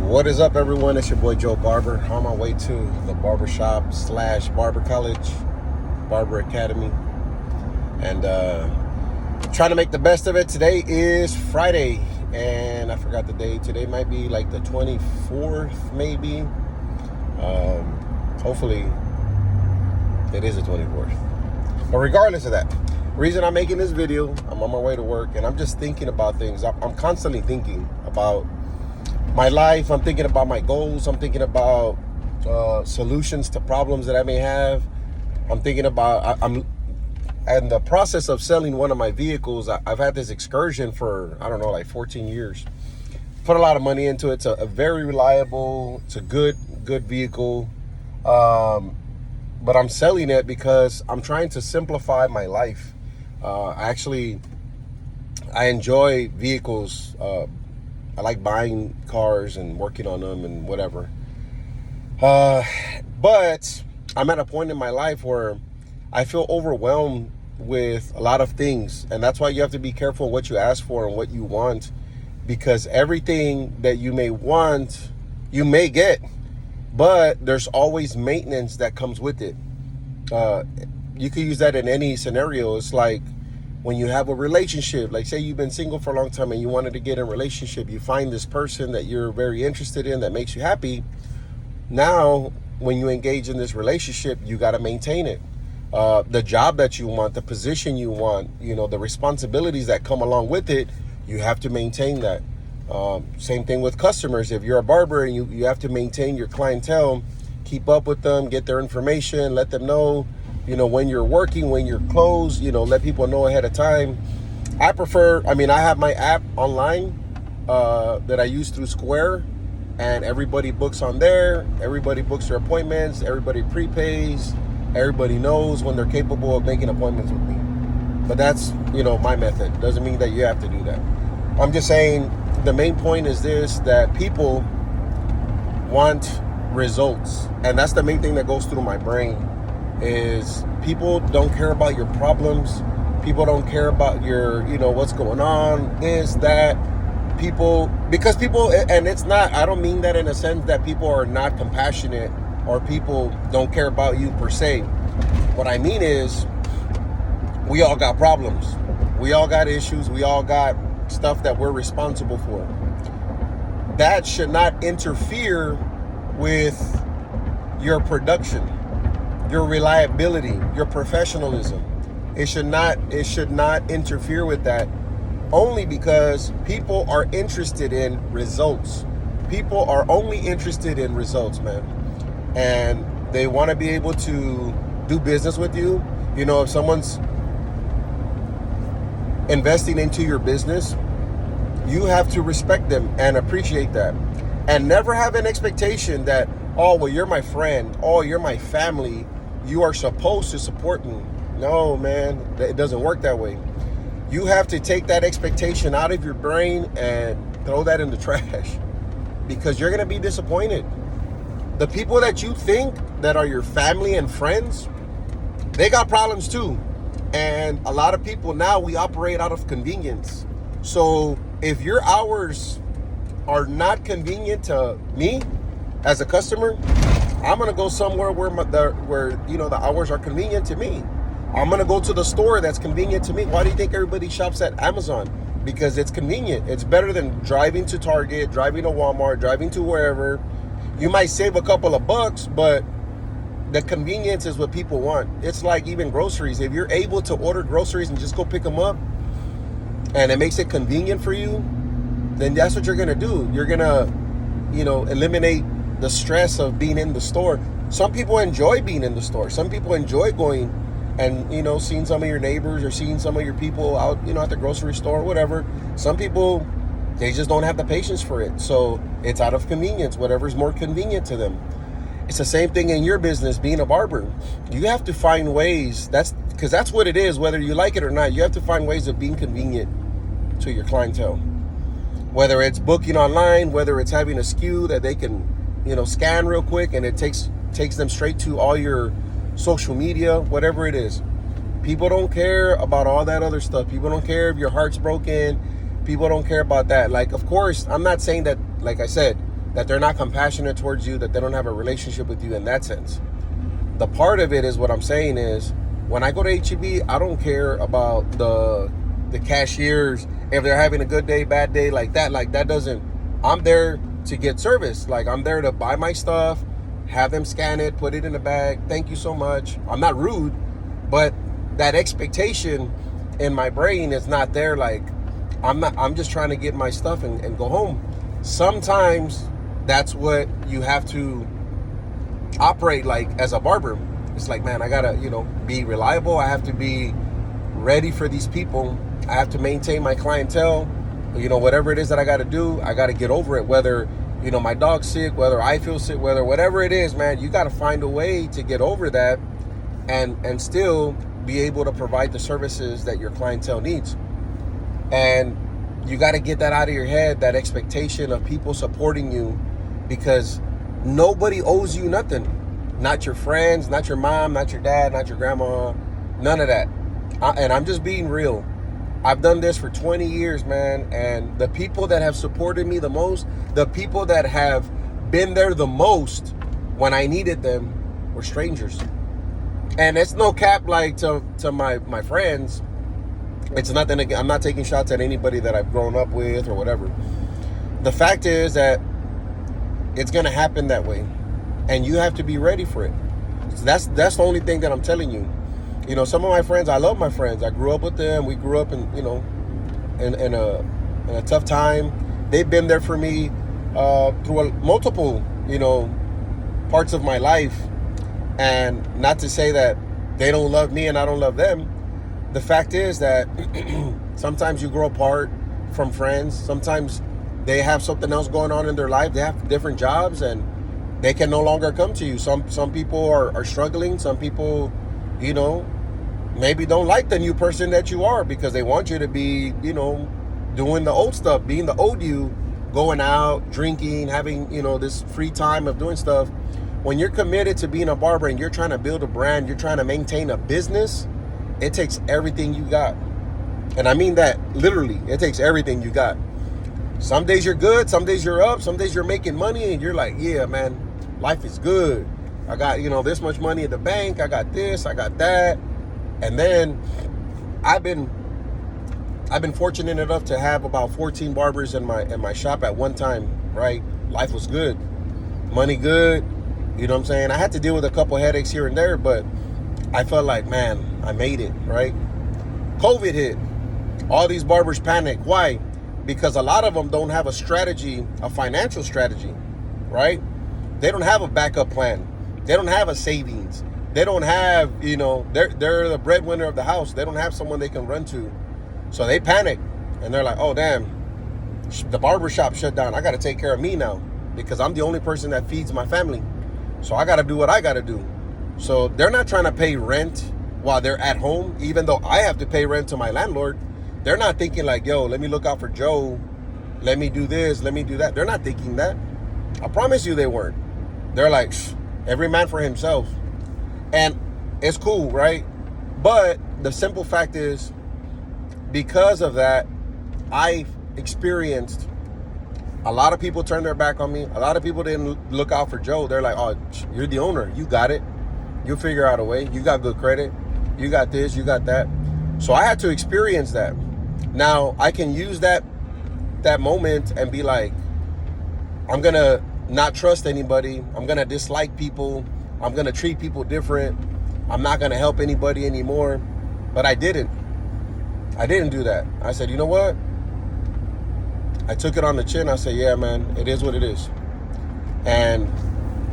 What is up, everyone? It's your boy Joe Barber on my way to the barbershop / barber college, Barber Academy, and trying to make the best of it. Today is Friday, and I forgot the day. Today might be like the 24th, maybe. Hopefully, it is the 24th. But regardless of that, reason I'm making this video, I'm on my way to work, and I'm just thinking about things. I'm constantly thinking about my life. I'm thinking about my goals. I'm thinking about solutions to problems that I may have. I'm thinking about, I'm in the process of selling one of my vehicles. I've had this excursion for, I don't know, like 14 years. Put a lot of money into it. It's a very reliable, it's a good vehicle. But I'm selling it because I'm trying to simplify my life. I enjoy vehicles. I like buying cars and working on them and whatever. But I'm at a point in my life where I feel overwhelmed with a lot of things. And that's why you have to be careful what you ask for and what you want, because everything that you may want, you may get, but there's always maintenance that comes with it. You could use that in any scenario. It's like when you have a relationship, like say you've been single for a long time and you wanted to get in a relationship, you find this person that you're very interested in that makes you happy. Now, when you engage in this relationship, you got to maintain it. The job that you want, the position you want, the responsibilities that come along with it, you have to maintain that. Same thing with customers. If you're a barber and you have to maintain your clientele, keep up with them, get their information, let them know, when you're working, when you're closed, let people know ahead of time. I have my app online that I use through Square, and everybody books on there. Everybody books their appointments. Everybody prepays. Everybody knows when they're capable of making appointments with me. But that's, my method. Doesn't mean that you have to do that. I'm just saying the main point is this, that people want results. And that's the main thing that goes through my brain, is people don't care about your problems. People don't care about your, what's going on, this, that. Because people, and it's not, I don't mean that in a sense that people are not compassionate or people don't care about you per se. What I mean is, we all got problems. We all got issues. We all got stuff that we're responsible for. That should not interfere with your production, your reliability, your professionalism. It should not interfere with that, only because people are interested in results. People are only interested in results, man. And they want to be able to do business with you. If someone's investing into your business, you have to respect them and appreciate that. And never have an expectation that, oh, well, you're my friend. Oh, you're my family. You are supposed to support me. No, man, it doesn't work that way. You have to take that expectation out of your brain and throw that in the trash, because you're going to be disappointed. The people that you think that are your family and friends, they got problems too. And a lot of people now, we operate out of convenience. So if your hours are not convenient to me as a customer, I'm gonna go somewhere where the hours are convenient to me. I'm gonna go to the store that's convenient to me. Why do you think everybody shops at Amazon? Because it's convenient. It's better than driving to Target, driving to Walmart, driving to wherever. You might save a couple of bucks, but the convenience is what people want. It's like even groceries. If you're able to order groceries and just go pick them up, and it makes it convenient for you, then that's what you're gonna do. You're gonna, eliminate the stress of being in the store. Some people enjoy being in the store. Some people enjoy going and, seeing some of your neighbors or seeing some of your people out, at the grocery store or whatever. Some people, they just don't have the patience for it. So it's out of convenience, whatever's more convenient to them. It's the same thing in your business, being a barber. You have to find ways, because that's what it is, whether you like it or not. You have to find ways of being convenient to your clientele. Whether it's booking online, whether it's having a SKU that they can, scan real quick and it takes them straight to all your social media, whatever it is. People don't care about all that other stuff. People don't care if your heart's broken. People don't care about that. Like, of course, I'm not saying that, like I said, that they're not compassionate towards you, that they don't have a relationship with you in that sense. The part of it is what I'm saying is, when I go to HEB, I don't care about the cashiers, if they're having a good day, bad day, like that doesn't, I'm there to get service. Like, I'm there to buy my stuff, have them scan it, put it in a bag, thank you so much. I'm not rude, but that expectation in my brain is not there. Like, I'm just trying to get my stuff and go home. Sometimes that's what you have to operate like as a barber. It's like, man, I gotta, be reliable. I have to be ready for these people. I have to maintain my clientele. Whatever it is that I gotta do, I gotta get over it. Whether, my dog's sick, whether I feel sick, whatever it is, man, you gotta find a way to get over that and still be able to provide the services that your clientele needs. And you gotta get that out of your head, that expectation of people supporting you, because nobody owes you nothing. Not your friends, not your mom, not your dad, not your grandma, none of that. And I'm just being real. I've done this for 20 years, man. And the people that have supported me the most, the people that have been there the most when I needed them, were strangers. And it's no cap, like, to my friends. It's nothing again. I'm not taking shots at anybody that I've grown up with or whatever. The fact is that it's going to happen that way. And you have to be ready for it. So that's the only thing that I'm telling you. Some of my friends, I love my friends. I grew up with them. We grew up in a tough time. They've been there for me through multiple, parts of my life. And not to say that they don't love me and I don't love them. The fact is that sometimes you grow apart from friends. Sometimes they have something else going on in their life. They have different jobs and they can no longer come to you. Some people are struggling. Some people, maybe don't like the new person that you are because they want you to be, doing the old stuff, being the old you, going out, drinking, having, this free time of doing stuff. When you're committed to being a barber and you're trying to build a brand, you're trying to maintain a business, it takes everything you got. And I mean that literally. It takes everything you got. Some days you're good, some days you're up, some days you're making money and you're like, yeah, man, life is good. I got, this much money in the bank. I got this, I got that. And then I've been fortunate enough to have about 14 barbers in my shop at one time, right? Life was good. Money good. You know what I'm saying? I had to deal with a couple headaches here and there, but I felt like, man, I made it, right? COVID hit. All these barbers panic. Why? Because a lot of them don't have a strategy, a financial strategy, right? They don't have a backup plan. They don't have a savings. They don't have, they're the breadwinner of the house. They don't have someone they can run to. So they panic and they're like, oh, damn, the barber shop shut down. I got to take care of me now because I'm the only person that feeds my family. So I got to do what I got to do. So they're not trying to pay rent while they're at home, even though I have to pay rent to my landlord. They're not thinking like, yo, let me look out for Joe. Let me do this. Let me do that. They're not thinking that. I promise you they weren't. They're like, every man for himself. And it's cool, right? But the simple fact is, because of that, I've experienced a lot of people turn their back on me. A lot of people didn't look out for Joe. They're like, oh, you're the owner. You got it. You'll figure out a way. You got good credit. You got this. You got that. So I had to experience that. Now, I can use that moment and be like, I'm going to not trust anybody. I'm going to dislike people. I'm going to treat people different. I'm not going to help anybody anymore. But I didn't do that. I said, you know what? I took it on the chin. I said, yeah, man, it is what it is. And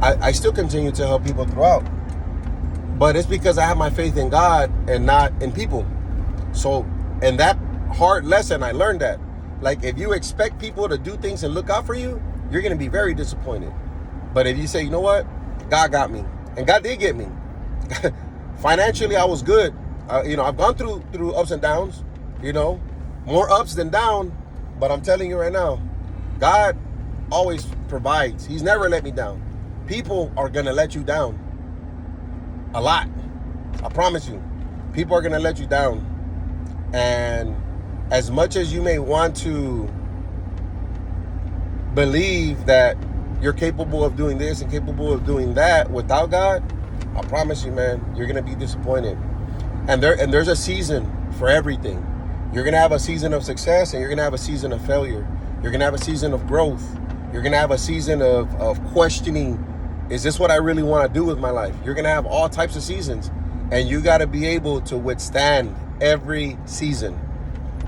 I still continue to help people throughout. But it's because I have my faith in God and not in people. So, in that hard lesson, I learned that. Like, if you expect people to do things and look out for you, you're going to be very disappointed. But if you say, you know what? God got me. And God did get me. Financially, I was good. I've gone through ups and downs, more ups than down. But I'm telling you right now, God always provides. He's never let me down. People are going to let you down. A lot. I promise you. People are going to let you down. And as much as you may want to believe that, you're capable of doing this and capable of doing that without God, I promise you, man, you're gonna be disappointed. And there's a season for everything. You're gonna have a season of success and you're gonna have a season of failure. You're gonna have a season of growth. You're gonna have a season of questioning, is this what I really want to do with my life? You're gonna have all types of seasons, and you gotta be able to withstand every season,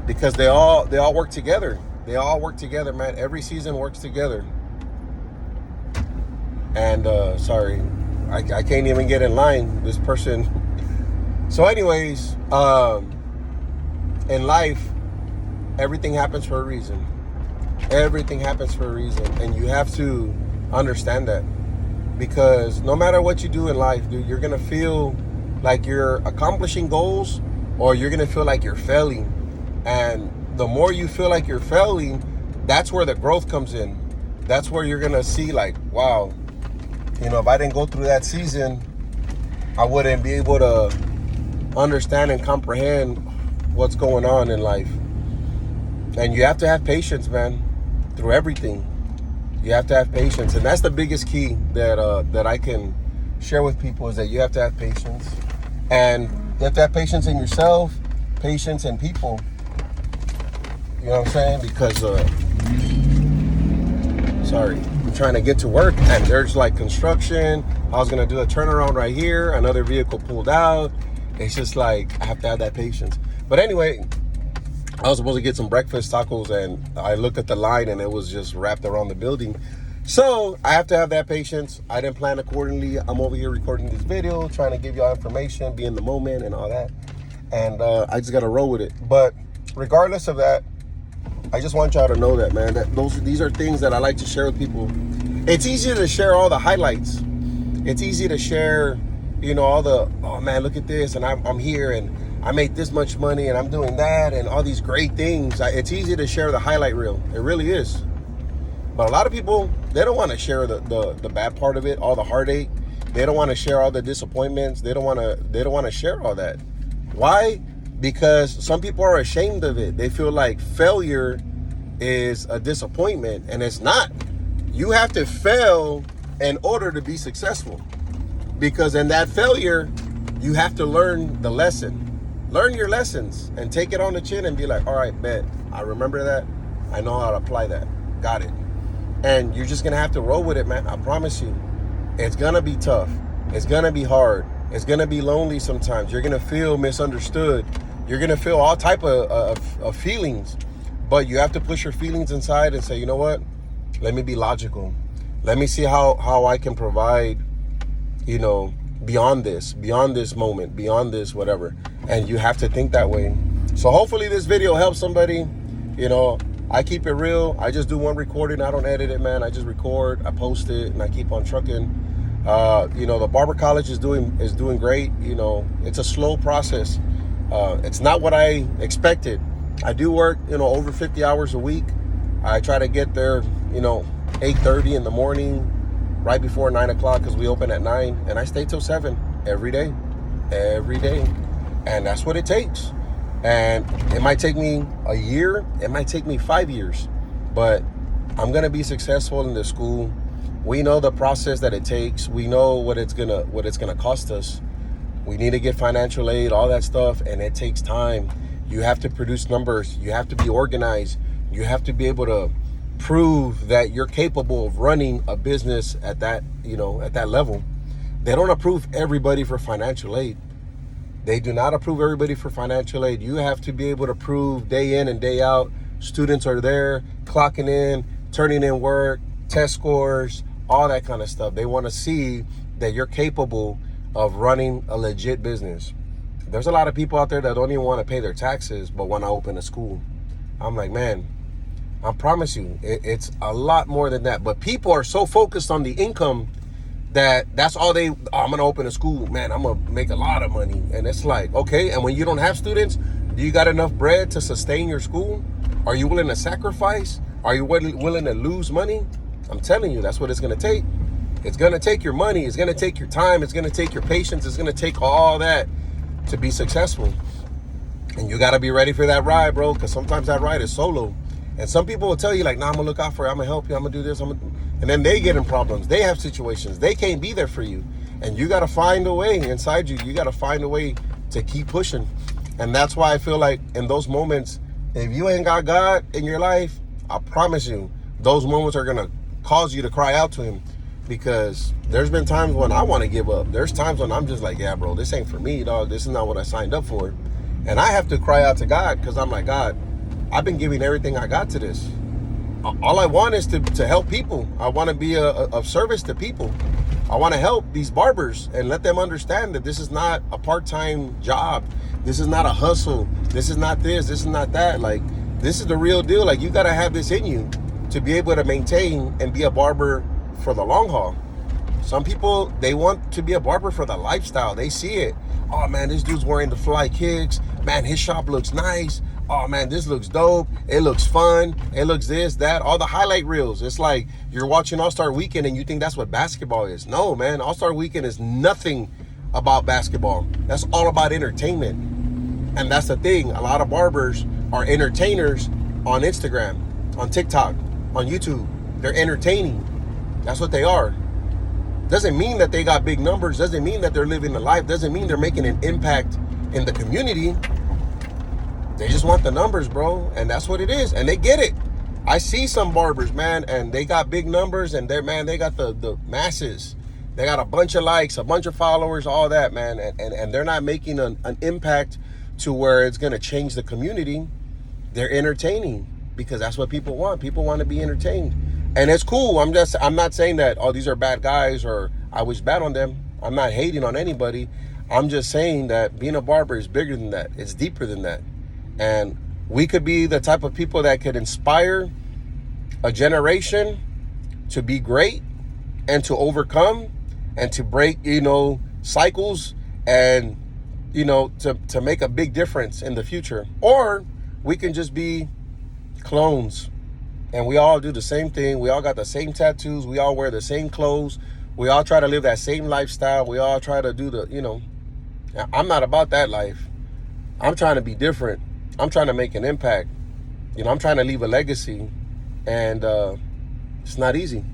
because they all work together. They all work together, man. Every season works together. And sorry, I can't even get in line. This person. So anyways, in life, everything happens for a reason. Everything happens for a reason. And you have to understand that. Because no matter what you do in life, dude, you're going to feel like you're accomplishing goals, or you're going to feel like you're failing. And the more you feel like you're failing, that's where the growth comes in. That's where you're going to see like, wow, you know, if I didn't go through that season, I wouldn't be able to understand and comprehend what's going on in life. And you have to have patience, man, through everything. You have to have patience. And that's the biggest key that I can share with people, is that you have to have patience. And you have to have patience in yourself, patience in people. You know what I'm saying? Because, sorry, I'm trying to get to work and there's like construction. I was going to do a turnaround right here. Another vehicle pulled out. It's just like, I have to have that patience. But anyway, I was supposed to get some breakfast tacos, and I looked at the line and it was just wrapped around the building. So I have to have that patience. I didn't plan accordingly. I'm over here recording this video, trying to give y'all information, be in the moment and all that. And I just got to roll with it. But regardless of that, I just want y'all to know that, man, that these are things that I like to share with people. It's easy to share all the highlights. It's easy to share, you know, all the, oh man, look at this, and I'm here, and I made this much money, and I'm doing that, and all these great things. It's easy to share the highlight reel. It really is. But a lot of people, they don't want to share the bad part of it, all the heartache. They don't want to share all the disappointments. They don't want to share all that. Why? Because some people are ashamed of it. They feel like failure is a disappointment, and it's not. You have to fail in order to be successful. Because in that failure, you have to learn the lesson. Learn your lessons and take it on the chin and be like, all right, bet, I remember that. I know how to apply that. Got it. And you're just going to have to roll with it, man. I promise you. It's going to be tough. It's going to be hard. It's going to be lonely sometimes. You're going to feel misunderstood. You're going to feel all type of feelings. But you have to push your feelings inside and say, you know what? Let me be logical. Let me see how I can provide, you know, beyond this moment, beyond this whatever. And you have to think that way. So hopefully this video helps somebody. You know, I keep it real. I just do one recording. I don't edit it, man. I just record, I post it, and I keep on trucking. You know, the barber college is doing great. You know, it's a slow process. It's not what I expected. I do work, you know, over 50 hours a week. I try to get there, you know, 8:30 in the morning, right before 9 o'clock, because we open at 9, and I stay till 7 every day. And that's what it takes. And it might take me a year, it might take me 5 years, but I'm gonna be successful in this school. We know the process that it takes. We know what it's gonna cost us. We need to get financial aid, all that stuff, and it takes time. You have to produce numbers. You have to be organized. You have to be able to prove that you're capable of running a business at that, you know, at that level. They don't approve everybody for financial aid. They do not approve everybody for financial aid. You have to be able to prove day in and day out. Students are there, clocking in, turning in work, test scores, all that kind of stuff. They want to see that you're capable of running a legit business. There's a lot of people out there that don't even want to pay their taxes, but want to open a school. I'm like, man, I promise you, it's a lot more than that. But people are so focused on the income that's all I'm going to open a school. Man, I'm going to make a lot of money. And it's like, okay, and when you don't have students, do you got enough bread to sustain your school? Are you willing to sacrifice? Are you willing to lose money? I'm telling you, that's what it's going to take. It's going to take your money. It's going to take your time. It's going to take your patience. It's going to take all that to be successful. And you got to be ready for that ride, bro, because sometimes that ride is solo. And some people will tell you like, nah, I'm gonna look out for you, I'm gonna help you, I'm gonna do this, and then they get in problems. They have situations. They can't be there for you. And you gotta find a way inside you. You gotta find a way to keep pushing. And that's why I feel like in those moments, if you ain't got God in your life, I promise you, those moments are gonna cause you to cry out to him. Because there's been times when I want to give up. There's times when I'm just like, yeah, bro, this ain't for me, dog. This is not what I signed up for. And I have to cry out to God because I'm like, God, I've been giving everything I got to this. All I want is to help people. I want to be of service to people. I want to help these barbers and let them understand that this is not a part-time job. This is not a hustle. This is not this. This is not that. Like, this is the real deal. Like, you got to have this in you to be able to maintain and be a barber for the long haul. Some people, they want to be a barber for the lifestyle. They see it. Oh man, this dude's wearing the fly kicks. Man, his shop looks nice. Oh man, this looks dope. It looks fun. It looks this, that, all the highlight reels. It's like you're watching All-Star Weekend and you think that's what basketball is. No, man, All-Star Weekend is nothing about basketball. That's all about entertainment. And that's the thing. A lot of barbers are entertainers on Instagram, on TikTok, on YouTube. They're entertaining. That's what they are. Doesn't mean that they got big numbers. Doesn't mean that they're living a life. Doesn't mean they're making an impact in the community. They just want the numbers, bro. And that's what it is. And they get it. I see some barbers, man, and they got big numbers, and they got the masses. They got a bunch of likes, a bunch of followers, all that, man. And they're not making an impact to where it's going to change the community. They're entertaining because that's what people want. People want to be entertained. And it's cool. I'm not saying that, oh, these are bad guys or I wish bad on them. I'm not hating on anybody. I'm just saying that being a barber is bigger than that. It's deeper than that. And we could be the type of people that could inspire a generation to be great and to overcome and to break, cycles and, to make a big difference in the future. Or we can just be clones. And we all do the same thing. We all got the same tattoos. We all wear the same clothes. We all try to live that same lifestyle. We all try to do I'm not about that life. I'm trying to be different. I'm trying to make an impact. I'm trying to leave a legacy. And it's not easy.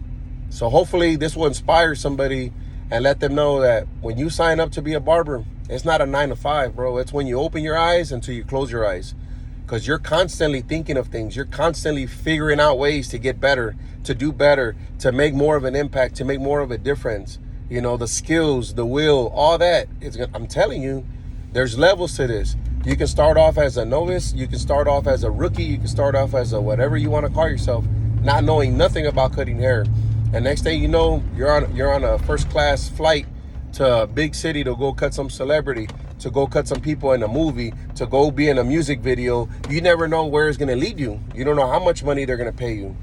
So hopefully this will inspire somebody and let them know that when you sign up to be a barber, it's not a 9 to 5, bro. It's when you open your eyes until you close your eyes. Because you're constantly thinking of things. You're constantly figuring out ways to get better, to do better, to make more of an impact, to make more of a difference. The skills, the will, all that. I'm telling you, there's levels to this. You can start off as a novice. You can start off as a rookie. You can start off as a whatever you want to call yourself, not knowing nothing about cutting hair. And next thing you know, you're on a first class flight to a big city to go cut some celebrity, to go cut some people in a movie, to go be in a music video. You never know where it's going to lead you. You don't know how much money they're going to pay you.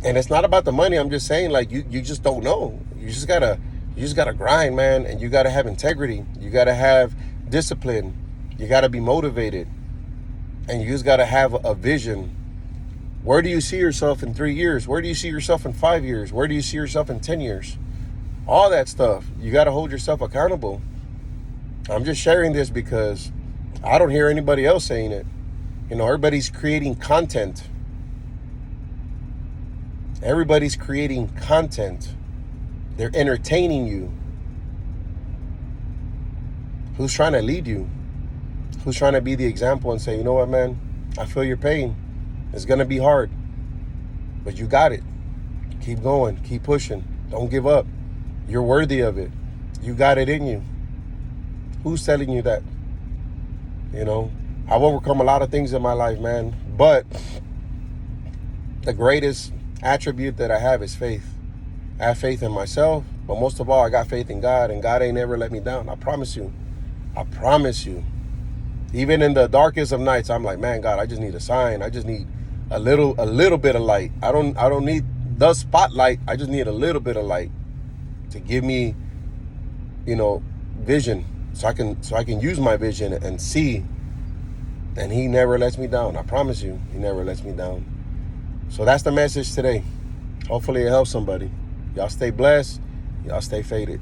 And it's not about the money. I'm just saying, like, you just don't know. You just gotta grind, man. And you gotta have integrity. You gotta have discipline. You gotta be motivated. And you just gotta have a vision. Where do you see yourself in 3 years? Where do you see yourself in 5 years? Where do you see yourself in 10 years? All that stuff. You got to hold yourself accountable. I'm just sharing this because I don't hear anybody else saying it. Everybody's creating content. Everybody's creating content. They're entertaining you. Who's trying to lead you? Who's trying to be the example and say, you know what, man? I feel your pain. It's going to be hard. But you got it. Keep going. Keep pushing. Don't give up. You're worthy of it. You got it in you. Who's telling you that? I've overcome a lot of things in my life, man. But the greatest attribute that I have is faith. I have faith in myself, but most of all, I got faith in God, and God ain't never let me down. I promise you. I promise you. Even in the darkest of nights, I'm like, man, God, I just need a sign. I just need a little bit of light. I don't need the spotlight. I just need a little bit of light to give me, vision, so I can use my vision and see. And he never lets me down. I promise you, he never lets me down. So that's the message today. Hopefully it helps somebody. Y'all stay blessed. Y'all stay faded.